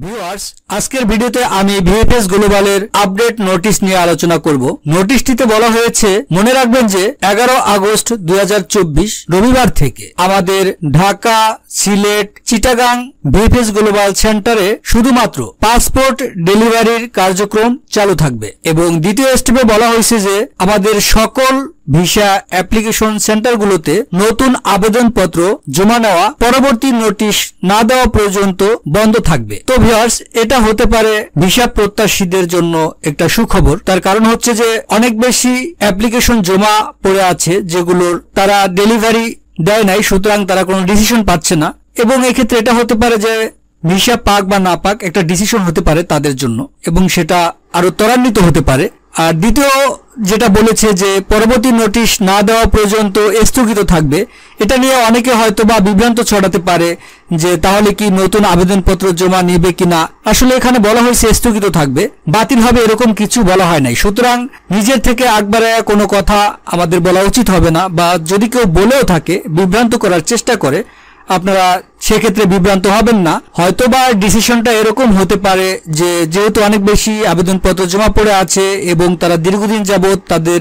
Viewers, আজকের ভিডিওতে আমি ভিএফএস গ্লোবালের আপডেট নোটিশ নিয়ে আলোচনা করব। নোটিশটিতে বলা হয়েছে, মনে রাখবেন যে 11 আগস্ট 2024 রবিবার থেকে আমাদের ঢাকা, সিলেট, চিটাগাং ভিএফএস গ্লোবাল সেন্টারে শুধুমাত্র পাসপোর্ট ডেলিভারির কার্যক্রম চালু থাকবে এবং দ্বিতীয় স্টেপে বলা হয়েছে যে আমাদের সকল ভিসা অ্যাপ্লিকেশন সেন্টারগুলোতে নতুন আবেদনপত্র জমা নেওয়া পরবর্তী নোটিশ না দেওয়া পর্যন্ত বন্ধ থাকবে। তো ভিউয়ার্স, এটা হতে পারে ভিসা প্রত্যাশীদের জন্য একটা সুখবর। তার কারণ হচ্ছে যে অনেক বেশি অ্যাপ্লিকেশন জমা পড়ে আছে যেগুলোর তারা ডেলিভারি দেয় নাই, সুতরাং তারা কোনো ডিসিশন পাচ্ছে না এবং এক্ষেত্রে এটা হতে পারে যে ভিসা পাক বা না পাক একটা ডিসিশন হতে পারে তাদের জন্য এবং সেটা আরো ত্বরান্বিত হতে পারে। আর দ্বিতীয় যেটা বলেছে যে পরবর্তী নোটিশ না দেওয়া পর্যন্ত স্থগিত থাকবে, এটা নিয়ে অনেকে হয়তো বা বিভ্রান্ত ছড়াতে পারে যে তাহলে কি নতুন আবেদনপত্র জমা নেবে কিনা। আসলে এখানে বলা হয়েছে স্থগিত থাকবে, বাতিল হবে এরকম কিছু বলা হয় নাই। সুতরাং নিজের থেকে একবারে কোনো কথা আমাদের বলা উচিত হবে না, বা যদি কেউ বলেও থাকে বিভ্রান্ত করার চেষ্টা করে, আপনারা সেক্ষেত্রে বিভ্রান্ত হবেন না। হয়তোবা ডিসিশনটা এরকম হতে পারে যে যেহেতু অনেক বেশি আবেদনপত্র জমা পড়ে আছে এবং তারা দীর্ঘদিন যাবত তাদের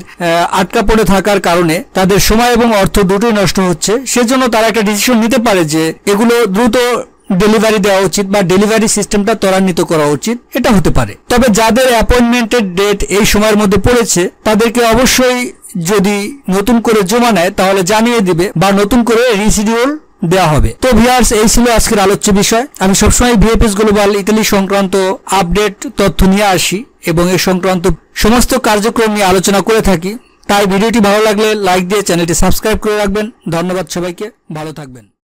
আটকা পড়ে থাকার কারণে তাদের সময় এবং অর্থ দুটোই নষ্ট হচ্ছে, সেজন্য তারা একটা ডিসিশন নিতে পারে যে এগুলো দ্রুত ডেলিভারি দেওয়া উচিত বা ডেলিভারি সিস্টেমটা ত্বরান্বিত করা উচিত, এটা হতে পারে। তবে যাদের অ্যাপয়েন্টমেন্টের ডেট এই সময়ের মধ্যে পড়েছে তাদেরকে অবশ্যই যদি নতুন করে জমা নেয় তাহলে জানিয়ে দিবে বা নতুন করে রিশিডিউল দেওয়া হবে। তো ভিউয়ার্স, এই ছিল আজকের আলোচ্য বিষয়। আমি সবসময় ভিএফএস গ্লোবাল ইতালি সংক্রান্ত আপডেট তথ্য নিয়ে আসি এবং এই সংক্রান্ত সমস্ত কার্যক্রম নিয়ে আলোচনা করে থাকি। তাই ভিডিওটি ভালো লাগলে লাইক দিয়ে চ্যানেলটি সাবস্ক্রাইব করে রাখবেন। ধন্যবাদ সবাইকে, ভালো থাকবেন।